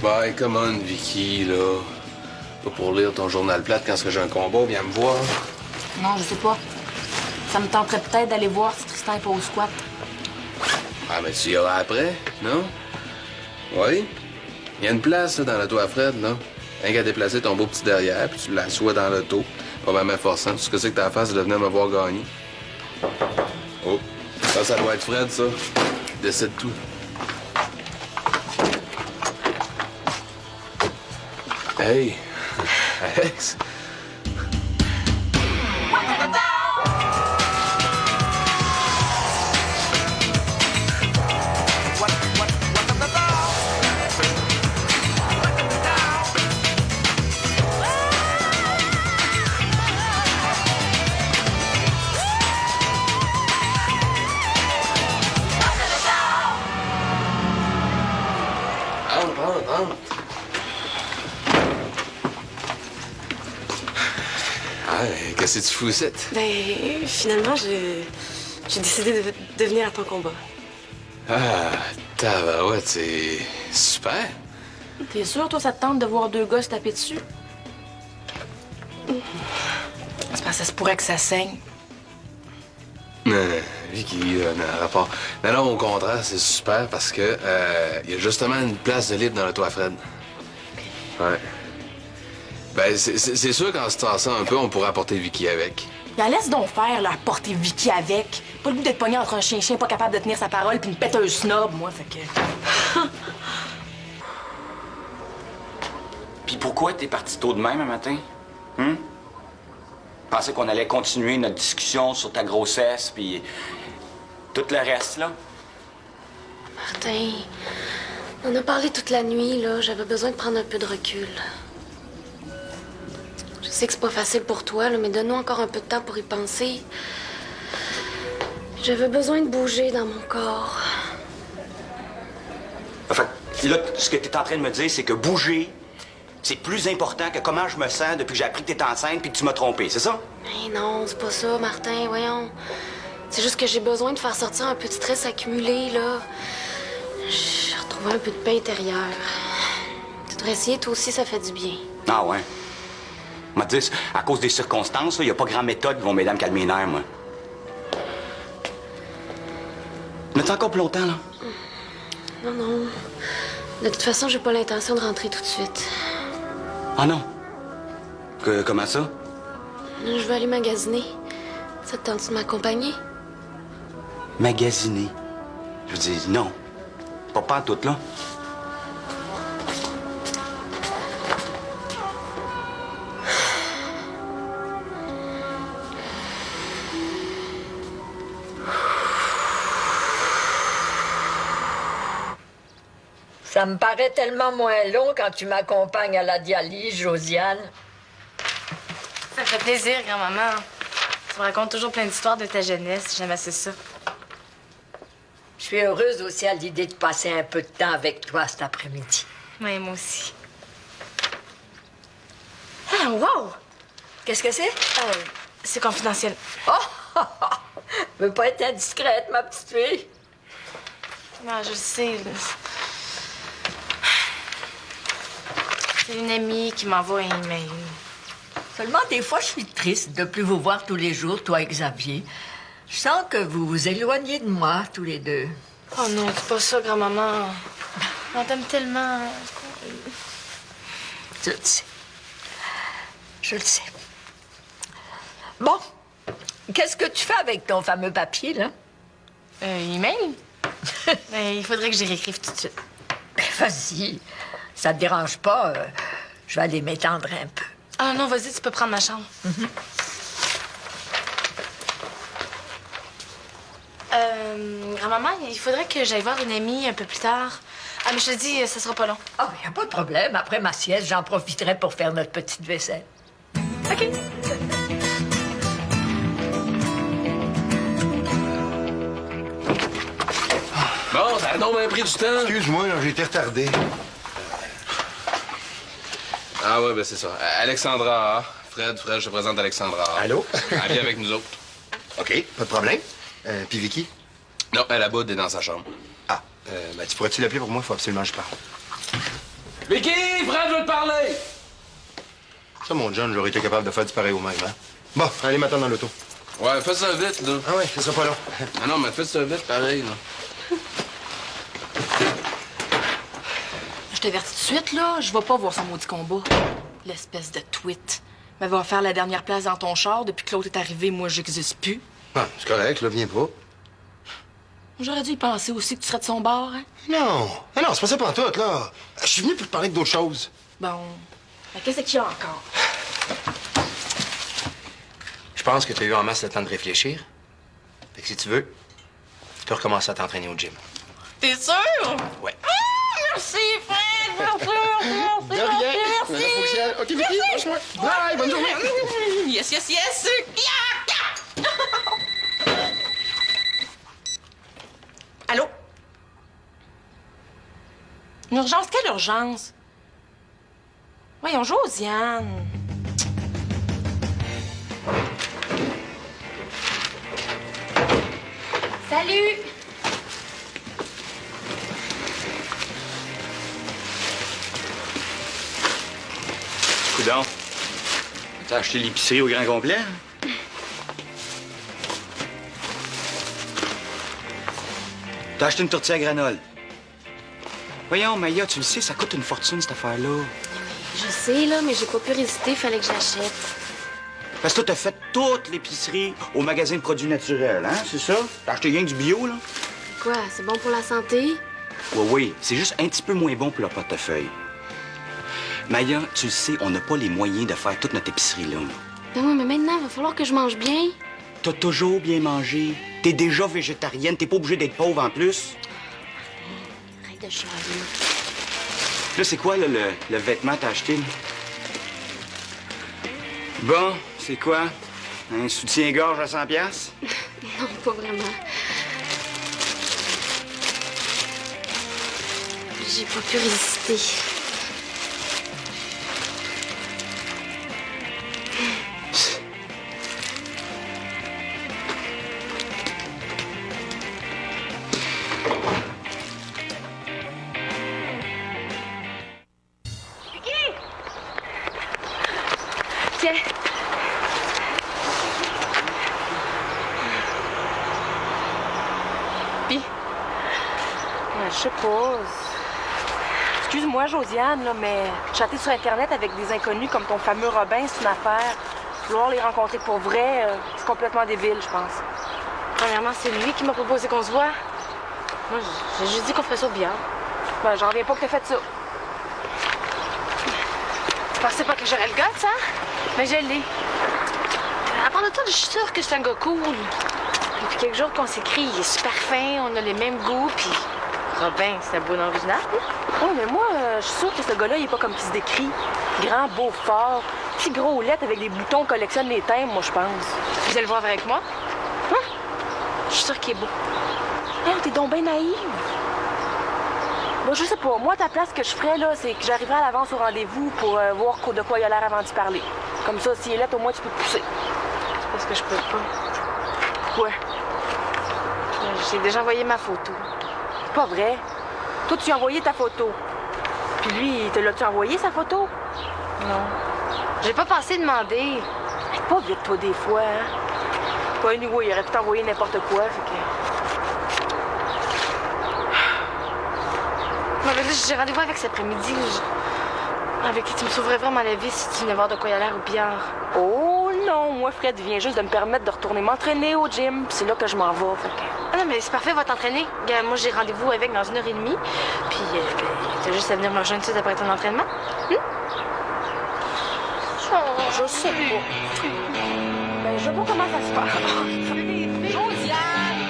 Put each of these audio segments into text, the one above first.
Bye, come on, Vicky, là. Pas pour lire ton journal plate quand j'ai un combat, viens me voir. Non, je sais pas. Ça me tenterait peut-être d'aller voir si Tristan est pas au squat. Ah, mais tu y iras après, non? Oui? Il y a une place, là, dans l'auto à Fred, là. Rien qu'à déplacer ton beau petit derrière, puis tu l'assois dans l'auto. Pas vraiment forçant. Tout ce que c'est que t'as à faire, c'est de venir me voir gagner. Oh, ça doit être Fred, ça. Il décide tout. Hey, Alex. Rentre. Ah, qu'est-ce que tu fous, ici? Ben, finalement, j'ai décidé de venir à ton combat. Ah, tabarouette, c'est super. T'es sûr, toi, ça te tente de voir deux gars se taper dessus? C'est parce que ça se pourrait que ça saigne. Non, Vicky, non, rapport. Non, au contraire, c'est super parce que il y a justement une place de libre dans le toit Fred. Ouais. Ben, c'est sûr qu'en se tassant un peu, on pourrait apporter Vicky avec. Ben, laisse donc faire, là, porter Vicky avec. Pas le goût d'être pogné entre un chien pas capable de tenir sa parole puis une péteuse snob, moi, fait que... Puis pourquoi t'es parti tôt de même un matin? Hum? Pensais qu'on allait continuer notre discussion sur ta grossesse, puis tout le reste, là? Martin, on a parlé toute la nuit, là. J'avais besoin de prendre un peu de recul. Je sais que c'est pas facile pour toi, là, mais donne-nous encore un peu de temps pour y penser. J'avais besoin de bouger dans mon corps. Enfin, là, ce que t'es en train de me dire, c'est que bouger, c'est plus important que comment je me sens depuis que j'ai appris que t'es enceinte puis que tu m'as trompé, c'est ça? Mais non, c'est pas ça, Martin, voyons. C'est juste que j'ai besoin de faire sortir un peu de stress accumulé, là. J'ai retrouvé un peu de paix intérieure. Tu devrais essayer, toi aussi, ça fait du bien. Ah ouais? M'a dit, à cause des circonstances, il n'y a pas grand méthode qui vont m'aider à me calmer les nerfs, moi. Mais t'as encore plus longtemps, là? Non, non. De toute façon, j'ai pas l'intention de rentrer tout de suite. Ah non? Comment ça? Je vais aller magasiner. Ça te tente de m'accompagner? Magasiner? Je veux dire, non. Pas en tout, là. Ça me paraît tellement moins long quand tu m'accompagnes à la dialyse, Josiane. Ça me fait plaisir, grand-maman. Tu me racontes toujours plein d'histoires de ta jeunesse. J'aime assez ça. Je suis heureuse aussi à l'idée de passer un peu de temps avec toi cet après-midi. Oui, moi aussi. Ah, wow! Qu'est-ce que c'est? C'est confidentiel. Oh! Veux pas être indiscrète, ma petite fille? Non, je le sais. C'est une amie qui m'envoie un email. Seulement, des fois, je suis triste de plus vous voir tous les jours, toi et Xavier. Je sens que vous vous éloignez de moi, tous les deux. Oh non, c'est pas ça, grand-maman. On t'aime tellement. Je le sais. Je le sais. Bon, qu'est-ce que tu fais avec ton fameux papier, là? Email? Il faudrait que j'y réécrive tout de suite. Ben, vas-y. Ça te dérange pas? Je vais aller m'étendre un peu. Ah non, vas-y, tu peux prendre ma chambre. Grand-maman, il faudrait que j'aille voir une amie un peu plus tard. Ah, mais je te dis, ça sera pas long. Ah, il n'y a pas de problème. Après ma sieste, j'en profiterai pour faire notre petite vaisselle. OK. Bon, ça a donc bien pris du temps. Excuse-moi, j'ai été retardé. Ah ouais, ben c'est ça. Alexandra, Fred, je te présente Alexandra. Allô? Elle vient avec nous autres. OK, pas de problème. Puis Vicky? Non, elle a bout est dans sa chambre. Ah, ben, tu pourrais-tu l'appeler pour moi? Il faut absolument que je parle. Vicky, Fred veut te parler! Ça, mon John, j'aurais été capable de faire du pareil au même, hein? Bon, allez m'attendre dans l'auto. Ouais, fais ça vite, là. Ah ouais, ça sera pas long. Ah non, mais fais ça vite, pareil, là. Je t'avertis tout de suite, là, je vais pas voir son maudit combat. L'espèce de tweet. Mais va faire la dernière place dans ton char. Depuis que l'autre est arrivé, moi, j'existe plus. Ah, c'est correct, là, viens pas. J'aurais dû y penser aussi que tu serais de son bord, hein? Non, ah non, c'est pas ça pantoute, là. Je suis venu pour te parler d'autres choses. Bon. Mais qu'est-ce qu'il y a encore? Je pense que tu as eu en masse le temps de réfléchir. Fait que si tu veux, tu peux recommencer à t'entraîner au gym. T'es sûr? Ouais. Ah, merci, Fred! Merci, merci, De rien. merci! Faut que j'y aille. OK, Vicky, lâche-moi. Bye, bonne journée. Yes, yes, yes! Allô? Une urgence? Quelle urgence? Voyons, Josiane. Salut! Coudon. T'as acheté l'épicerie au grand complet? Hein? T'as acheté une tortilla à granola. Voyons, Maya, tu le sais, ça coûte une fortune, cette affaire-là. Je sais, là, mais j'ai pas pu résister, fallait que j'achète. Parce que toi, t'as fait toute l'épicerie au magasin de produits naturels, hein? C'est ça? T'as acheté rien que du bio, là? Quoi, c'est bon pour la santé? Oui, oui. C'est juste un petit peu moins bon pour le portefeuille. Maya, tu le sais, on n'a pas les moyens de faire toute notre épicerie, là. Ben oui, mais maintenant, il va falloir que je mange bien. T'as toujours bien mangé. T'es déjà végétarienne. T'es pas obligée d'être pauvre en plus. Arrête de chialer. Là, c'est quoi, là, le vêtement que t'as acheté, là? Bon, c'est quoi? Un soutien-gorge à 100$? Non, pas vraiment. J'ai pas pu résister. Tiens. Pis? Je sais pas. Excuse-moi, Josiane, là, mais chatter sur Internet avec des inconnus comme ton fameux Robin, c'est une affaire. Vouloir les rencontrer pour vrai, c'est complètement débile, je pense. Premièrement, c'est lui qui m'a proposé qu'on se voit. Moi, j'ai juste dit qu'on ferait ça bien. Ben, j'en reviens pas que t'aies fait ça. Je pensais pas que j'aurais le gars, ça? Mais je l'ai. À part de toi, je suis sûre que c'est un gars cool. Depuis quelques jours qu'on s'écrit, il est super fin, on a les mêmes goûts, puis Robin, c'est un beau nom original. Oui, mais moi, je suis sûre que ce gars-là, il est pas comme il se décrit. Grand, beau, fort, petit gros lettres avec des boutons, collectionne les thèmes, moi, je pense. Vous allez le voir avec moi? Hein? Je suis sûre qu'il est beau. Hey, t'es donc bien naïve. Bon, je sais pas. Moi, à ta place, ce que je ferais, là, c'est que j'arriverais à l'avance au rendez-vous pour voir de quoi il a l'air avant d'y parler. Comme ça, s'il est lettre, au moins, tu peux te pousser. C'est parce que je peux pas. Quoi? J'ai déjà envoyé ma photo. C'est pas vrai. Toi, tu lui as envoyé ta photo. Puis lui, te l'as-tu envoyé, sa photo? Non. J'ai pas pensé demander. Hey, pas vite, toi, des fois, hein? Pas anyway, il aurait pu t'envoyer n'importe quoi, fait que... Moi, là, j'ai rendez-vous avec cet après-midi. Avec qui tu me sauverais vraiment la vie si tu venais voir de quoi il a l'air au billard. Oh non, moi, Fred vient juste de me permettre de retourner m'entraîner au gym. Puis c'est là que je m'en vais, fait que... Ah non, mais c'est parfait, va t'entraîner. Regarde, moi, j'ai rendez-vous avec dans 1h30. Puis, t'as juste à venir me rejoindre tout de suite après ton entraînement. Je sais pas. Ben, je sais pas comment ça se passe. Josiane!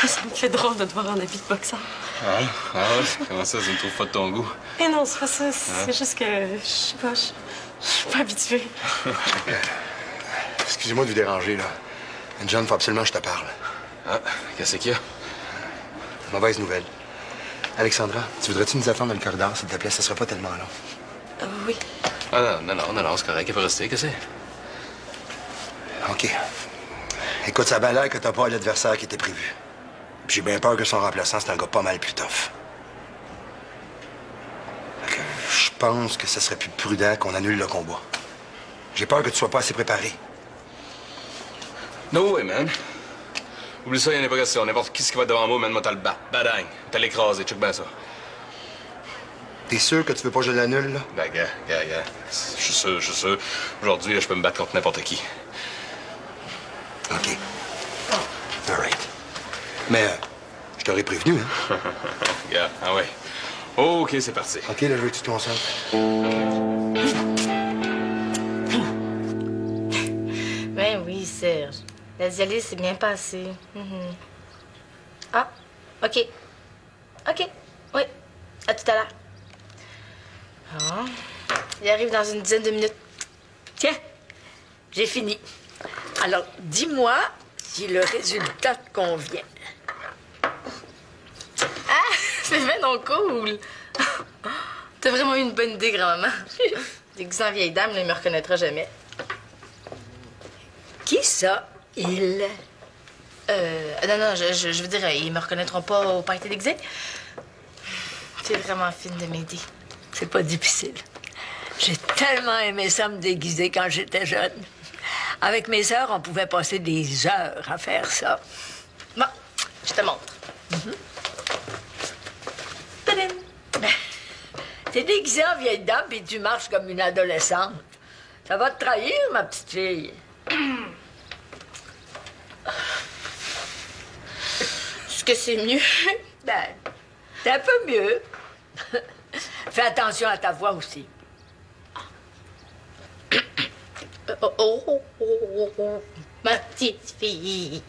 Ça me fait drôle de te voir en habit de boxeur. Ah ouais? Comment ça, ça me trouve pas de ton goût? Eh non, c'est pas ça. C'est juste que, je sais pas, je suis pas habituée. Excusez-moi de vous déranger, là. John, faut absolument que je te parle. Ah, qu'est-ce qu'il y a? Mauvaise nouvelle. Alexandra, tu voudrais-tu nous attendre dans le corridor, s'il te plaît? Ça sera pas tellement long. Oui. Ah non, c'est correct, il peut rester, qu'est-ce que c'est? OK. Écoute, ça a bien l'air que t'as pas l'adversaire qui était prévu. Puis j'ai bien peur que son remplaçant, c'est un gars pas mal plus tough. Fait que je pense que ce serait plus prudent qu'on annule le combat. J'ai peur que tu sois pas assez préparé. No way, man. Oublie ça, il y a une impression. N'importe qui va être devant moi, man, moi, t'as le bat. Badang. T'as l'écrasé. Check bien ça. T'es sûr que tu veux pas que je l'annule, là? Ben, gars. Je suis sûr. Aujourd'hui, là, je peux me battre contre n'importe qui. OK. All right. Mais je t'aurais prévenu, hein? Gars, ah ouais. OK, c'est parti. OK, là, je veux que tu te concentres. Ben oui, Serge. La dialyse s'est bien passée. Mhm. Ah, OK. OK, oui. À tout à l'heure. Ah. Il arrive dans une dizaine de minutes. Tiens, j'ai fini. Alors, dis-moi si le résultat te convient. Ah, c'est vraiment cool. T'as vraiment eu une bonne idée, grand-maman. Déguisé en vieille dame, là, il me reconnaîtra jamais. Qui ça, il? Non, je veux dire, ils me reconnaîtront pas au party déguisé. C'est vraiment fine de m'aider. C'est pas difficile. J'ai tellement aimé ça me déguiser quand j'étais jeune. Avec mes sœurs, on pouvait passer des heures à faire ça. Bon, je te montre. Tadam! T'es déguisée en vieille dame et tu marches comme une adolescente. Ça va te trahir, ma petite fille. Est-ce que c'est mieux? Ben, c'est un peu mieux. Fais attention à ta voix aussi. Ma petite fille,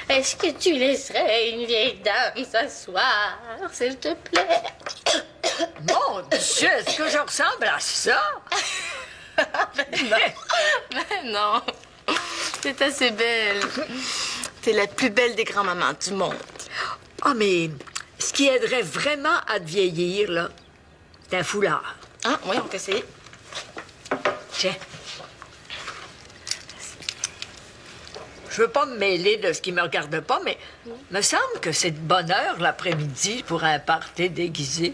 est-ce que tu laisserais une vieille dame s'asseoir, s'il te plaît? Mon Dieu, est-ce que je ressemble à ça? Ben non, c'est assez belle. T'es la plus belle des grands-mamans du monde. Ah, mais ce qui aiderait vraiment à te vieillir, là, c'est un foulard. Ah, oui, on peut essayer. Tiens. Je veux pas me mêler de ce qui me regarde pas, mais me semble que c'est de bonne heure l'après-midi pour un party déguisé.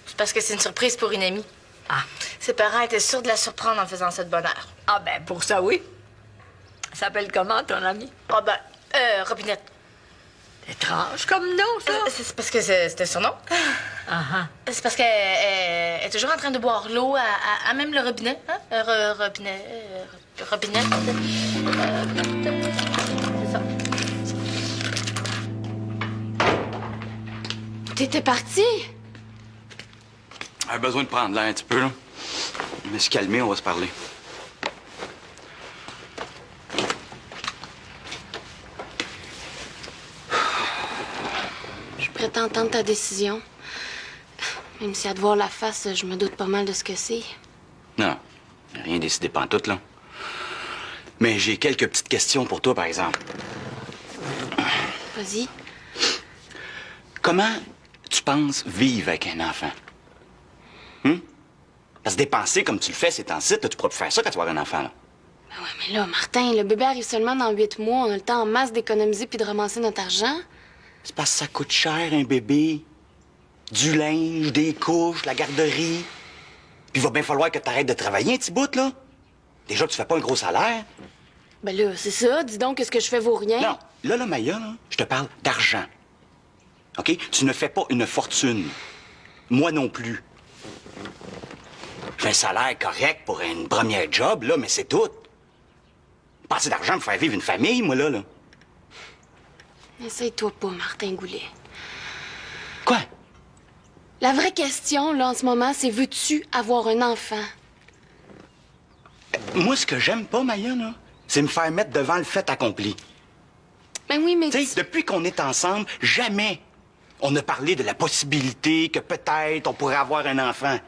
C'est parce que c'est une surprise pour une amie. Ah. Ses parents étaient sûrs de la surprendre en faisant ça de bonne heure. Ah, ben, pour ça, oui. Ça s'appelle comment, ton ami? Ah ben, Robinette. Étrange comme nom, ça. C'est parce que c'était son nom. Ah, C'est parce qu'elle est toujours en train de boire l'eau à même le robinet. Hein? Robinet. C'est ça. T'étais parti? J'avais besoin de prendre l'air un petit peu, là. Je me suis calmé, on va se parler. Je suis prête à entendre ta décision. Même si à te voir la face, je me doute pas mal de ce que c'est. Non, rien décidé pantoute, là. Mais j'ai quelques petites questions pour toi, par exemple. Vas-y. Comment tu penses vivre avec un enfant? Parce que dépenser comme tu le fais ces temps-ci, là, tu pourras plus faire ça quand tu vas avoir un enfant, là. Ben ouais, mais là, Martin, le bébé arrive seulement dans 8 mois. On a le temps en masse d'économiser puis de ramasser notre argent. C'est parce que ça coûte cher, un bébé. Du linge, des couches, la garderie. Puis il va bien falloir que tu arrêtes de travailler un petit bout, là. Déjà que tu fais pas un gros salaire. Ben là, c'est ça. Dis donc que ce que je fais vaut rien. Non, là, Maya, là, je te parle d'argent. OK? Tu ne fais pas une fortune. Moi non plus. J'ai un salaire correct pour une première job, là, mais c'est tout. Pas assez d'argent pour faire vivre une famille, moi, là. Essaye-toi pas, Martin Goulet. Quoi? La vraie question, là, en ce moment, c'est veux-tu avoir un enfant? Moi, ce que j'aime pas, Maya, là, c'est me faire mettre devant le fait accompli. Ben oui, mais... Tu sais, depuis qu'on est ensemble, jamais on a parlé de la possibilité que peut-être on pourrait avoir un enfant.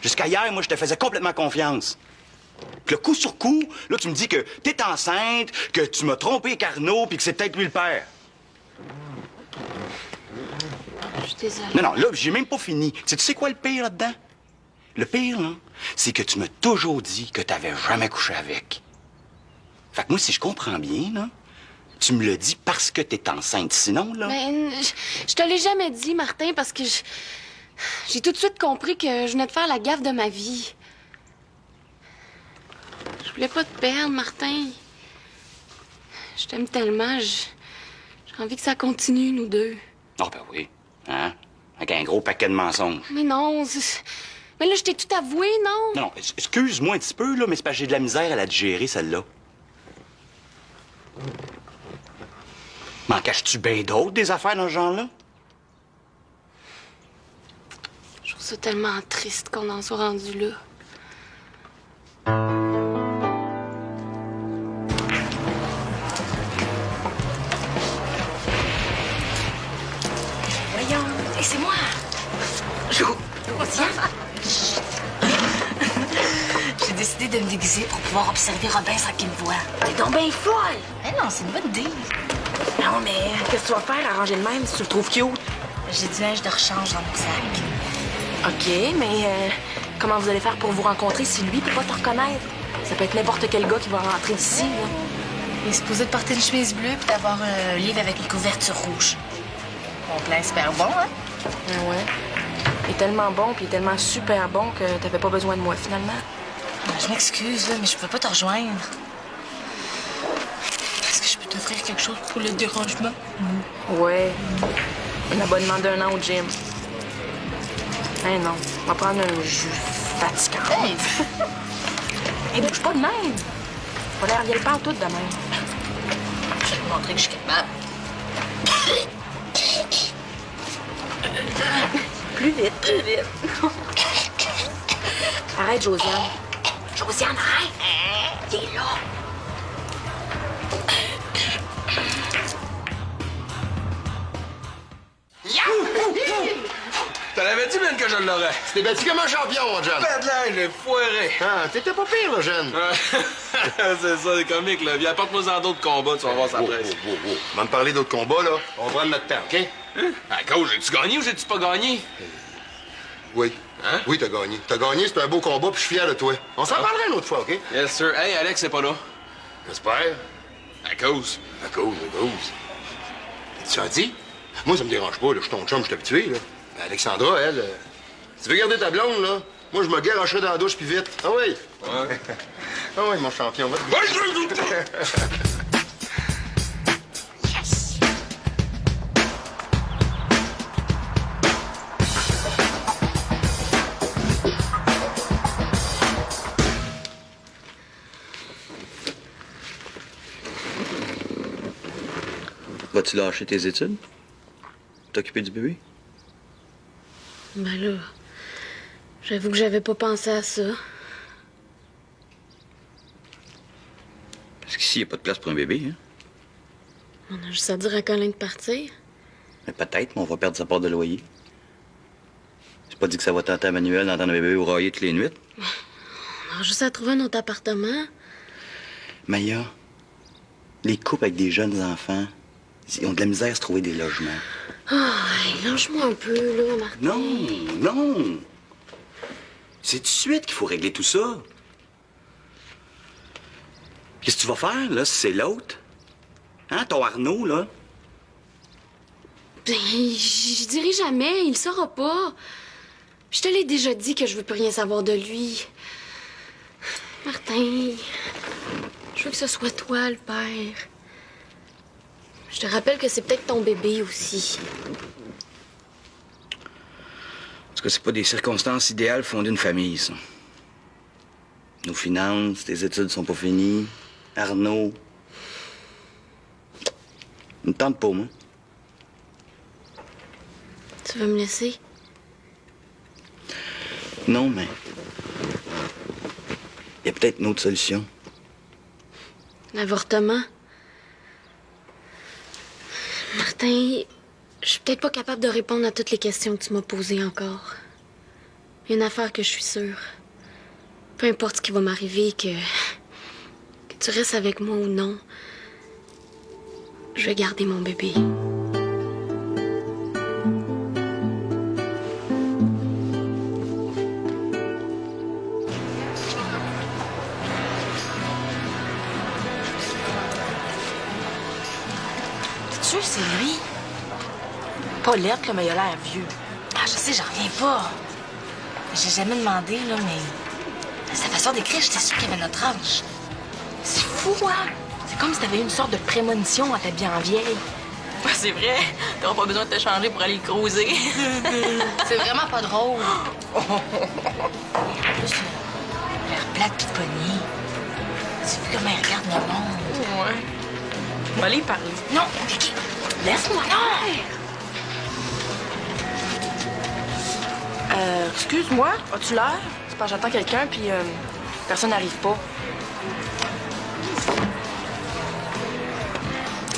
Jusqu'à hier, moi, je te faisais complètement confiance. Puis le coup sur coup, là, tu me dis que t'es enceinte, que tu m'as trompé Carnot, puis que c'est peut-être lui le père. Je suis désolée. Non, là, j'ai même pas fini. Tu sais quoi le pire là-dedans? Le pire, là, c'est que tu m'as toujours dit que t'avais jamais couché avec. Fait que moi, si je comprends bien, là, Tu me le dis parce que t'es enceinte. Sinon, là... Ben, je te l'ai jamais dit, Martin, parce que j'ai tout de suite compris que je venais de faire la gaffe de ma vie. Je voulais pas te perdre, Martin. Je t'aime tellement, j'ai envie que ça continue, nous deux. Ah, ben oui. Hein? Avec un gros paquet de mensonges. Mais non, mais là, je t'ai tout avoué, non? Non, excuse-moi un petit peu, là, mais c'est parce que j'ai de la misère à la digérer, celle-là. M'en caches-tu bien d'autres, des affaires dans ce genre-là? Je trouve ça tellement triste qu'on en soit rendu là. Voyons. Hey, c'est moi. Josiane. J'ai décidé de me déguiser pour pouvoir observer Robin sans qu'il me voie. T'es donc bien folle. Mais non, c'est une bonne idée. Non, mais qu'est-ce que tu vas faire arranger le même si tu le trouves cute? J'ai du linge de rechange dans mon sac. OK, mais comment vous allez faire pour vous rencontrer si lui peut pas te reconnaître? Ça peut être n'importe quel gars qui va rentrer ici, là. Il est supposé de porter une chemise bleue puis d'avoir un livre avec une couverture rouge. Mon plan est super bon, hein? Ah ouais. Il est tellement bon, puis il est tellement super bon que t'avais pas besoin de moi, finalement. Je m'excuse, là, mais je peux pas te rejoindre. Est-ce que je peux t'offrir quelque chose pour le dérangement? Ouais. Un abonnement d'1 an au gym. Eh non, on va prendre un jus fatigant. Hey! Hey, bouge pas de même. Pas l'air vieille pas tout de même. Je vais te montrer que je suis capable. Plus vite, plus vite. Arrête, Josiane. Josiane, arrête. Il est là. T'en avais dit, Ben, que je l'aurais. T'es battu comme un champion, mon John. Ben de l'air, j'ai foiré. Ah, t'étais pas pire, là, jeune. Ouais. C'est ça, c'est comique, là. Viens, apporte-moi-en d'autres combats, tu vas voir sa presse. On va me parler d'autres combats, là. On va prendre notre temps, OK? À cause, j'ai-tu gagné ou j'ai-tu pas gagné? Oui. Hein? Oui, t'as gagné. T'as gagné, c'est un beau combat, puis je suis fier de toi. On s'en parlera une autre fois, OK? Yes, sir. Hey, Alex, c'est pas là. J'espère. À cause. À cause. Tu as dit? Moi, ça me dérange pas, là. Je suis ton chum, je suis habitué, là. Mais Alexandra, elle... Tu veux garder ta blonde, là? Moi, je me garocherai dans la douche, puis vite. Ah oui? Ouais. Ah oui, mon champion. Va Vas-tu lâcher tes études? T'occuper du bébé? Ben là, j'avoue que j'avais pas pensé à ça. Parce qu'ici, il n'y a pas de place pour un bébé, hein? On a juste à dire à Colin de partir. Mais peut-être, mais on va perdre sa part de loyer. C'est pas dit que ça va tenter à Manuel d'entendre un bébé brailler toutes les nuits. On a juste à trouver un autre appartement. Maya, les couples avec des jeunes enfants, ils ont de la misère à se trouver des logements. Ah, lâche-moi un peu, là, Martin. Non! C'est tout de suite qu'il faut régler tout ça. Qu'est-ce que tu vas faire, là, si c'est l'autre? Hein, ton Arnaud, là? Ben, je dirai jamais, il le saura pas. Je te l'ai déjà dit que je veux plus rien savoir de lui. Martin, je veux que ce soit toi, le père. Je te rappelle que c'est peut-être ton bébé aussi. En tout cas, c'est pas des circonstances idéales pour fonder une famille, ça. Nos finances, tes études sont pas finies. Arnaud. Ne me tente pas, moi. Tu veux me laisser? Non, mais... il y a peut-être une autre solution. L'avortement? Martin, je suis peut-être pas capable de répondre à toutes les questions que tu m'as posées encore. Il y a une affaire que je suis sûre. Peu importe ce qui va m'arriver, que tu restes avec moi ou non, je vais garder mon bébé. sûr que c'est lui? Pas lettre, là, mais il a l'air vieux. Ah, je sais, j'en reviens pas. J'ai jamais demandé, là, mais... Sa façon d'écrire, j'étais sûre qu'il avait notre âge. C'est fou, hein? C'est comme si t'avais eu une sorte de prémonition en t'habillant en vieille. Ouais, c'est vrai. T'auras pas besoin de te changer pour aller le cruiser. C'est vraiment pas drôle. En plus, l'air plate pis de poignée. Tu vu comment il regarde le monde? Ouais. On va aller y parler. Non, Vicky. Laisse-moi. Non! Excuse-moi, as-tu l'air? C'est parce que j'attends quelqu'un, puis personne n'arrive pas.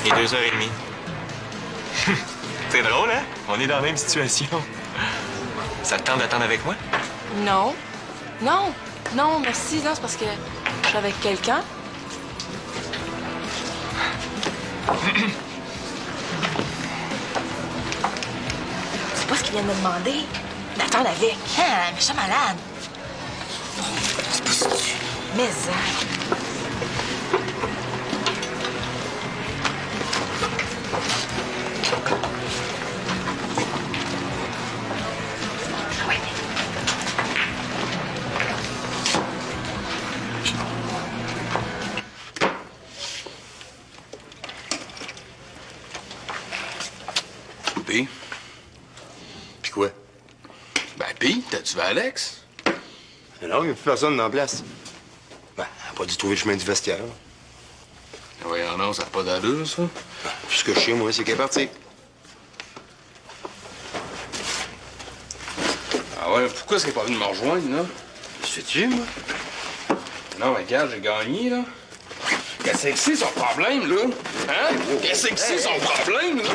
Et 2h30. C'est drôle, hein? On est dans la même situation. Ça te tente d'attendre avec moi? Non. Non. Non, merci. Non, c'est parce que je suis avec quelqu'un. C'est pas ce qu'il vient de me demander. D'attendre avec. Ah, méchant malade. C'est pas ce tu... Mais hein. Puis quoi? Ben, pis, t'as-tu vu Alex? Non, il n'y a plus personne dans la place. Ben, elle a pas dû trouver le chemin du vestiaire. Voyons, non, ça n'a pas d'allure, ça. Ben, tout ce que je sais, moi, c'est qu'elle est partie. Ah ouais, pourquoi est-ce qu'elle n'est pas venue me rejoindre, là? Sais-tu, moi? Non, mais regarde, j'ai gagné, là. Qu'est-ce que c'est son problème, là? Hein? Qu'est-ce que c'est son problème, là?